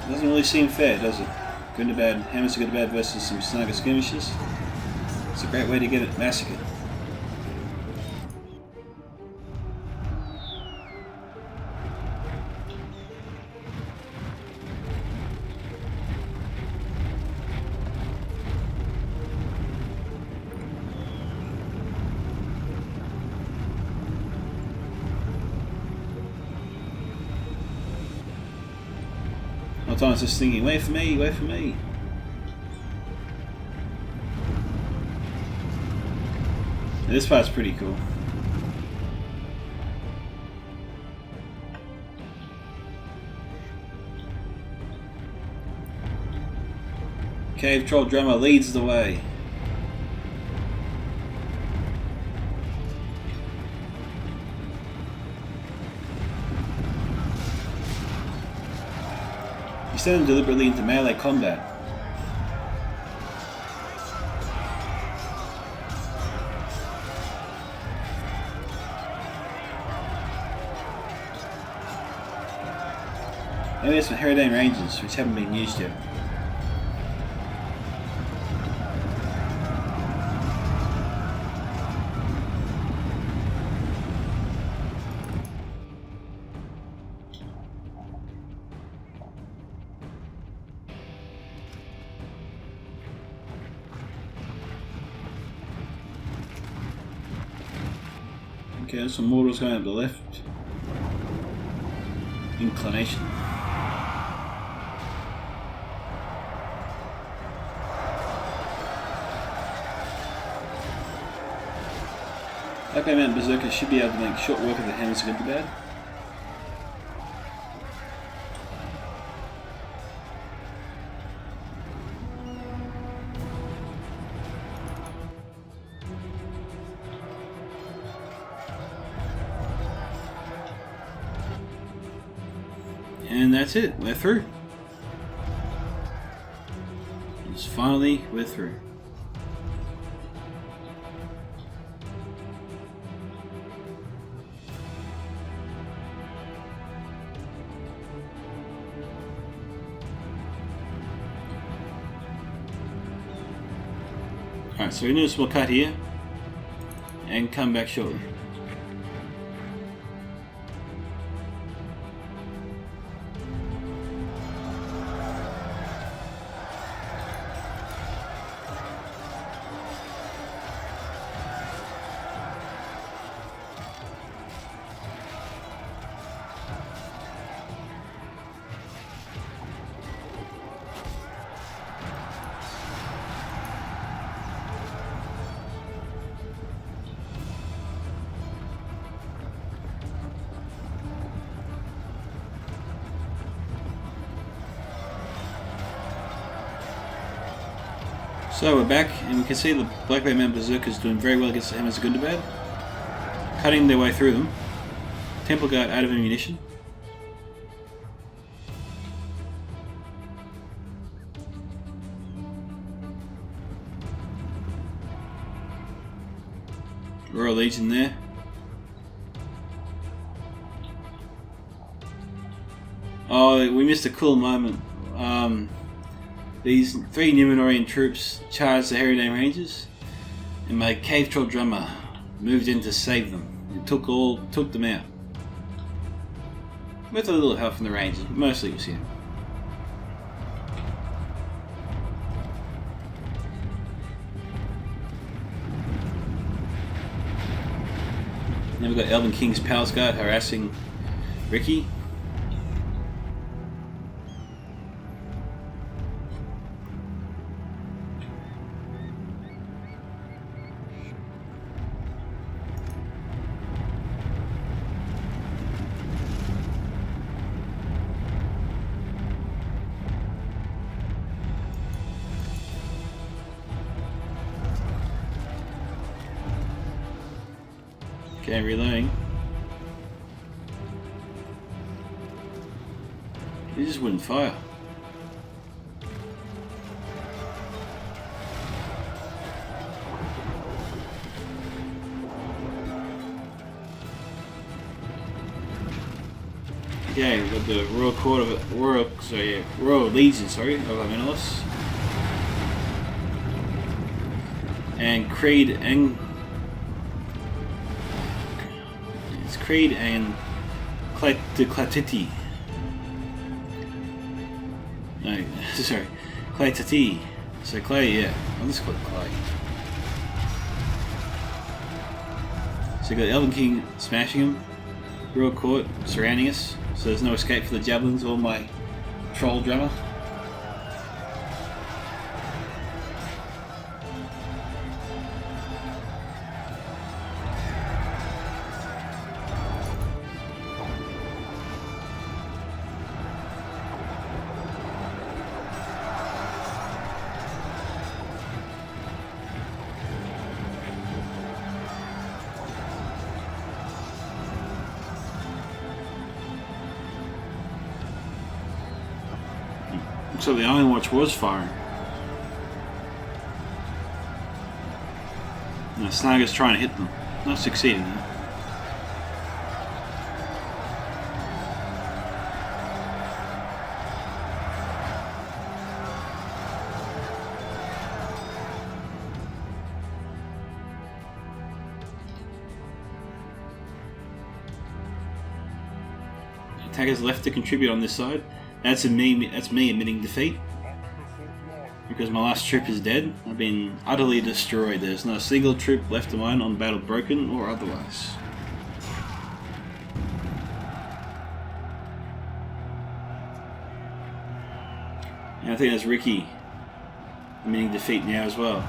Doesn't really seem fair, does it? Good and bad, hammers are good and bad versus some snugger skirmishes. It's a great way to get it massacred. All the time I was just thinking, wait for me, wait for me. And this part's pretty cool. Cave Troll Drummer leads the way. You send them deliberately into melee combat. Maybe there's some Herodane Rangers which haven't been used yet. Okay, there's some mortals going up the left. Inclination. Okay, man, berserkers should be able to make short work of the hammers good to bad. And that's it, we're through. Just finally, we're through. Alright, so we're going to do a small cut here and come back shortly. So we're back, and we can see the Black Bear Mountain Berserkers doing very well against the Hammers of Gundabad, cutting their way through them. Temple Guard out of ammunition. Royal Legion there. Oh, we missed a cool moment. These 3 Numenorian troops charged the Herodane Rangers, and my cave troll drummer moved in to save them. It took them out. With a little help from the Rangers, but mostly it was him. Then we've got Elven King's Palace Guard harassing Ricky. Okay, reloading. He just wouldn't fire. Okay, we've got the Royal Legion, of Armenos. And Creed and Creed and Clatiti. No, sorry, Clatiti. So Clay, yeah, I'll just call it Clay. So you got the Elven King smashing him, Royal Court surrounding us, so there's no escape for the javelins or my troll drummer. So the Iron Watch was firing. And the Snagger's trying to hit them. Not succeeding though. Attackers left to contribute on this side. That's me admitting defeat. Because my last troop is dead. I've been utterly destroyed. There's not a single troop left of mine on battle broken or otherwise. And I think that's Ricky admitting defeat now as well.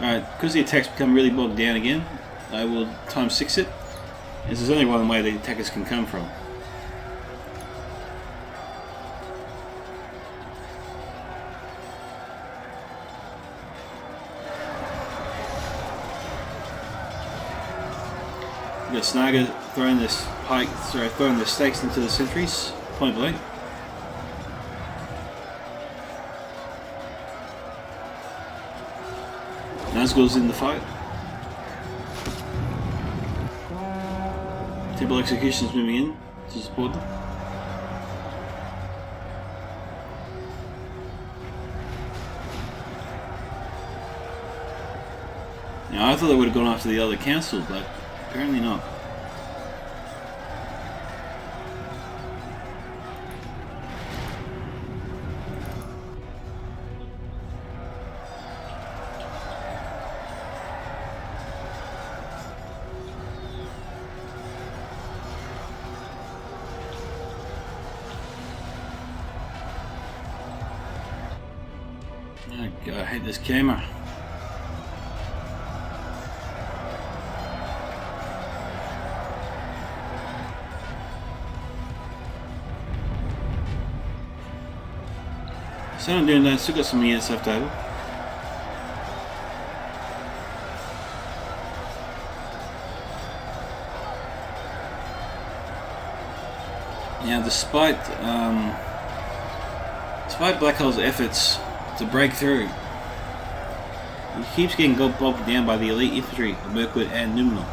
Alright, because the attacks become really bogged down again, I will times 6 it, as there's only one way the attackers can come from. We've got Snaga throwing throwing the stakes into the sentries, point blank. Nazgul's in the fight. Temple Execution's moving in to support them. Now, I thought they would have gone after the other council, but apparently not. Oh God, I hate this camera. So I'm doing that, still got some units left over. Now despite Black Hole's efforts to break through, he keeps getting bogged down by the elite infantry of Mirkwood and Numenor.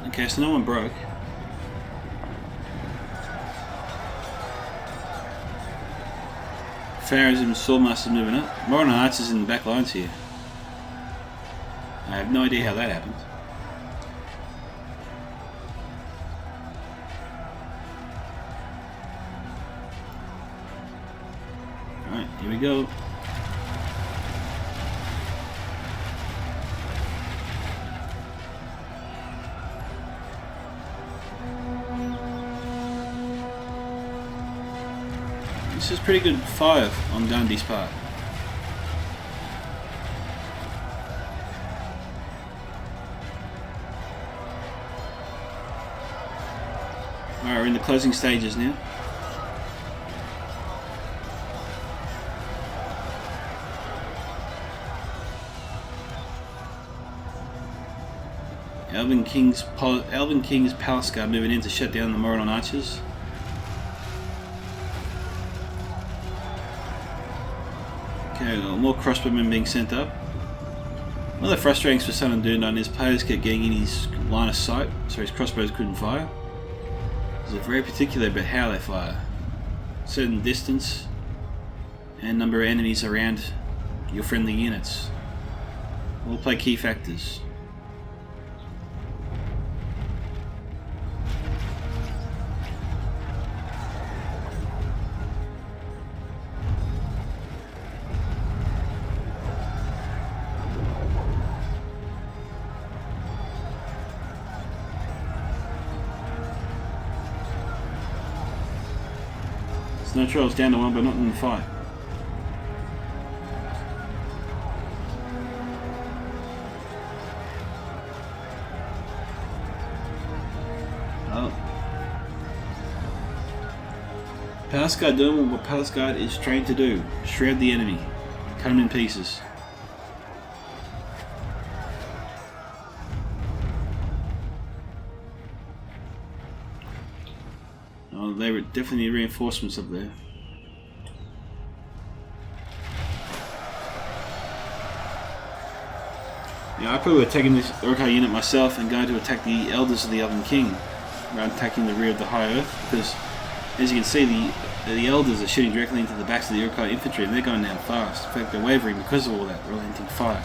Okay, so no one broke. Pharaohs and Swordmasters moving up. Moron Archers in the back lines here. I have no idea how that happened. Alright, here we go. This is pretty good fire on Gandhi's part. Alright, we're in the closing stages now. Elven King's Palace Guard moving in to shut down the Moron Archers. Okay, more crossbowmen being sent up. One of the frustrating things for Sun and Dundon is players kept getting in his line of sight, so his crossbows couldn't fire. They're very particular about how they fire. Certain distance and number of enemies around your friendly units all play key factors. Snow Troll's down to one, but not in the fight. Oh. Palace Guard doing what Palace Guard is trained to do. Shroud the enemy. Cut him in pieces. Oh, they were definitely reinforcements up there. Yeah, I probably would have taken this Uruk-hai unit myself and going to attack the Elders of the Elven King rather than attacking the rear of the High Earth, because as you can see, the Elders are shooting directly into the backs of the Uruk-hai infantry and they're going down fast. In fact, they're wavering because of all that relenting fire.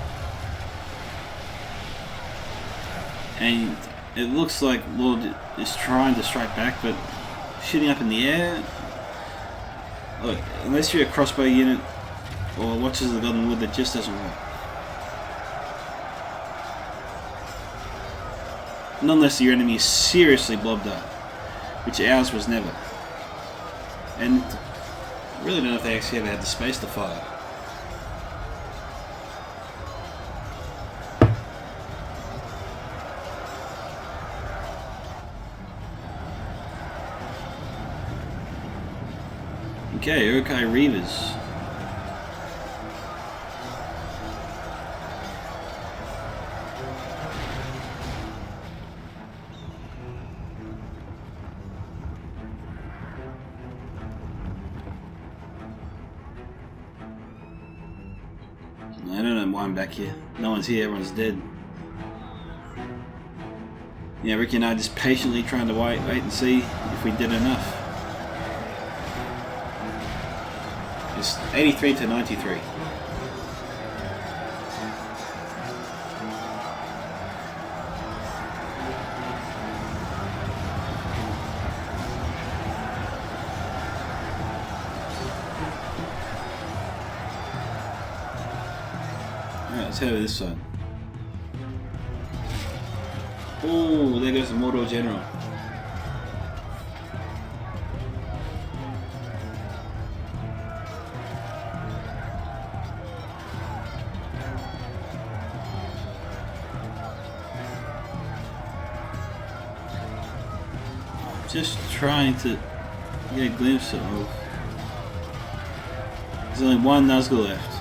And it looks like Lord is trying to strike back, but shooting up in the air, look, unless you're a crossbow unit or Watchers of the Golden Wood, that just doesn't work. Not unless your enemy is seriously blobbed up, which ours was never. And I really don't know if they actually ever had the space to fire. Okay, Uruk-hai Reavers. I don't know why I'm back here. No one's here, everyone's dead. Yeah, Ricky and I are just patiently trying to wait and see if we did enough. It's 83 to 93. Alright, let's head over this side. Oh, there goes the Mordor General. Just trying to get a glimpse of. There's only one Nazgul left.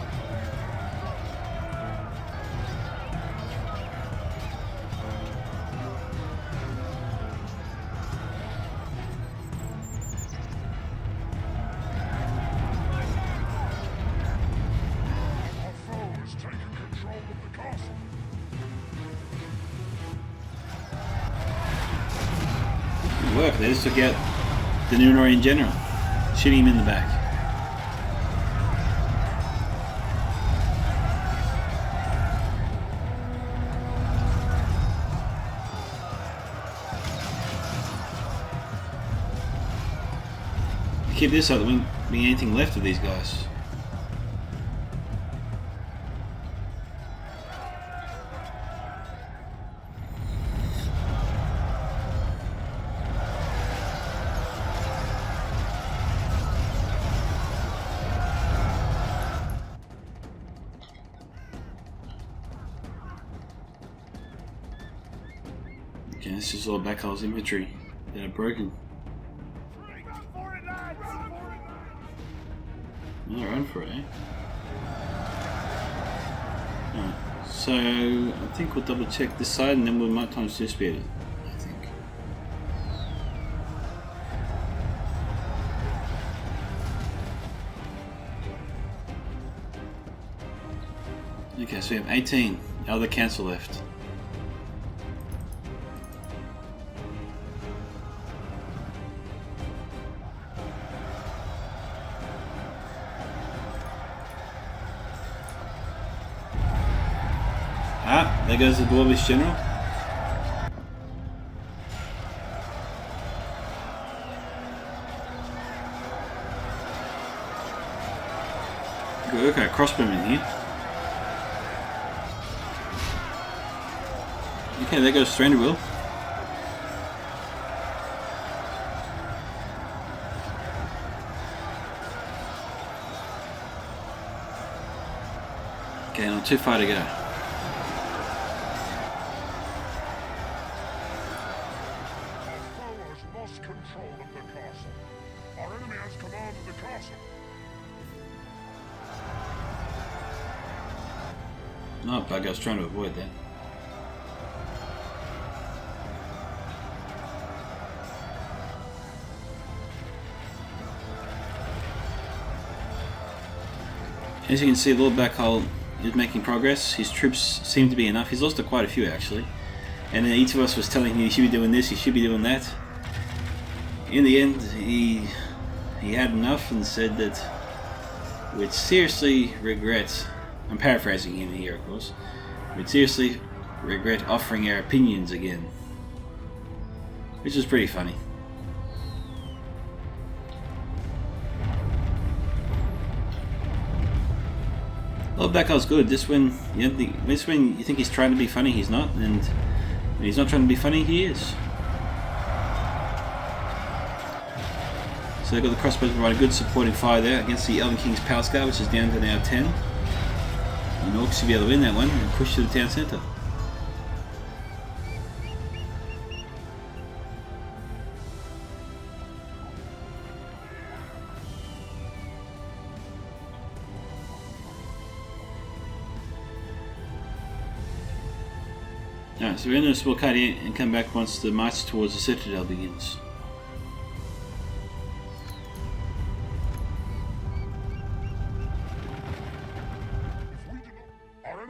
Work. They just took out the Númenórean general, shooting him in the back. Keep this up, there won't be anything left of these guys. Okay, this is all Backhole's infantry that are broken. No, run for it, eh? Alright, so I think we'll double check this side and then we might times two speed it, I think. Okay, so we have 18 other cancel left. Ah, there goes the Dwarvish general. Good, okay, crossbowman in here. Okay, there goes Thranduil. Okay, not too far to go. No, bugger, I was trying to avoid that. As you can see, Lord Backhole is making progress. His troops seem to be enough. He's lost quite a few actually. And then each of us was telling him he should be doing this, he should be doing that. In the end, he had enough and said that we'd seriously regret, I'm paraphrasing him here of course, we'd seriously regret offering our opinions again. Which is pretty funny. Lord Backhole's good. This when you think he's trying to be funny, he's not, and when he's not trying to be funny, he is. So they've got the crossbows providing good supporting fire there against the Elven King's Power Scar, which is down to now 10. And Orcs should be able to win that one and push to the town centre. Alright, so we're going to cut in and come back once the march towards the Citadel begins.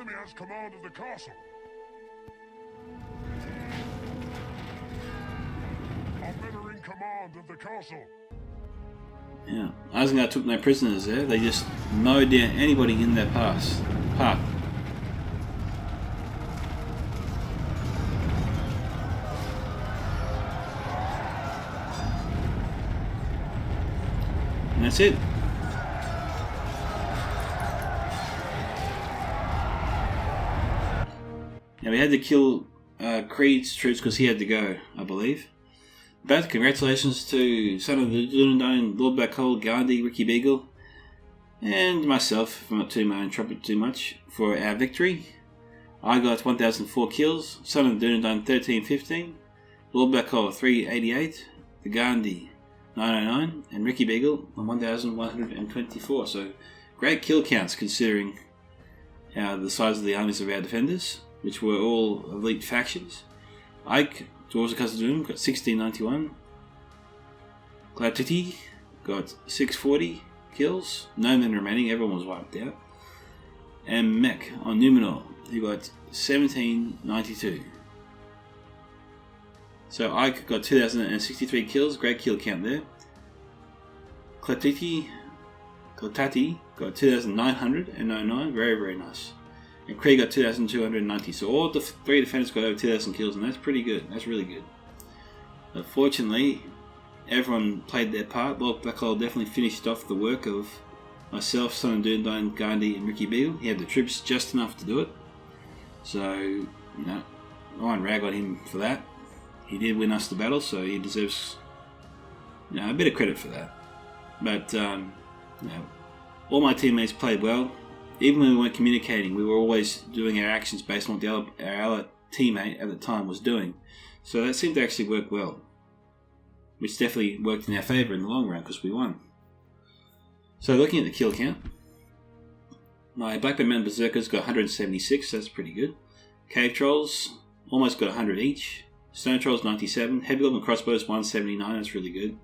enemy has command of the castle. Our men are in command of the castle. Yeah, Isengard took no prisoners there. They just mowed down anybody in their path. And that's it. Now we had to kill Creed's troops because he had to go, I believe. But congratulations to Son of the Dunedain, Lord Blackhold, Gandhi, Ricky Beagle, and myself, if I'm not too my own trumpet too much, for our victory. I got 1,004 kills, Son of the Dunedain 1315, Lord Blackhold 388, the Gandhi 909, and Ricky Beagle 1,124. So great kill counts considering the size of the armies of our defenders, which were all elite factions. Ike, Dwarves of Khazad-dûm, got 1691. Clatiti got 640 kills. No men remaining, everyone was wiped out. And Mech on Numenor, he got 1792. So Ike got 2,063 kills, great kill count there. Clatati got 2,909, very, very nice. And Krieg got 2,290. So all the three defenders got over 2,000 kills, and that's pretty good. That's really good. But fortunately, everyone played their part. Lord Blackhold definitely finished off the work of myself, Son of Dunedain, Gandhi, and Ricky Beagle. He had the troops just enough to do it. So, you know, I won't rag on him for that. He did win us the battle, so he deserves, you know, a bit of credit for that. But, you know, all my teammates played well. Even when we weren't communicating, we were always doing our actions based on what our other teammate at the time was doing. So that seemed to actually work well, which definitely worked in our favour in the long run because we won. So looking at the kill count, my Blackburn Mountain Berserkers got 176, so that's pretty good. Cave Trolls almost got 100 each. Stone Trolls 97. Heavy Goblin Crossbows 179, that's really good.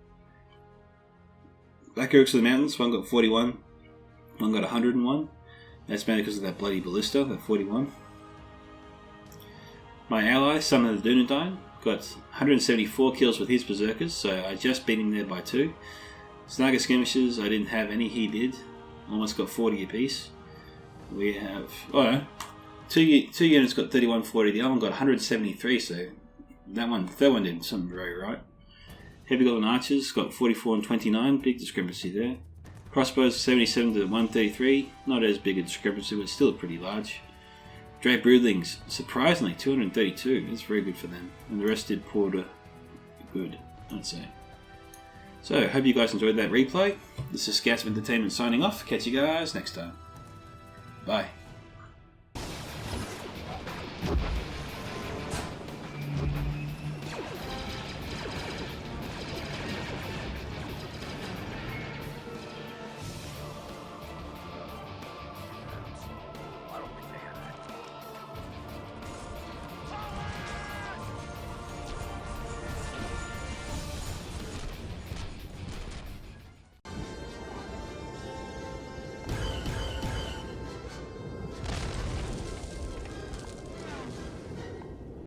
Black Orcs of the Mountains, one got 41, one got 101. That's mainly because of that bloody ballista, that 41. My ally, Son of the Dunedain, got 174 kills with his Berserkers, so I just beat him there by 2. Snaga Skirmishers, I didn't have any, he did. Almost got 40 apiece. We have, two units got 3140, the other one got 173, so that third one did something very right. Heavy Goblin Archers got 44 and 29, big discrepancy there. Crossbows 77 to 133, not as big a discrepancy, but still pretty large. Drake Broodlings, surprisingly 232, that's very good for them. And the rest did poor to good, I'd say. So, hope you guys enjoyed that replay. This is Scouts of Entertainment signing off. Catch you guys next time. Bye.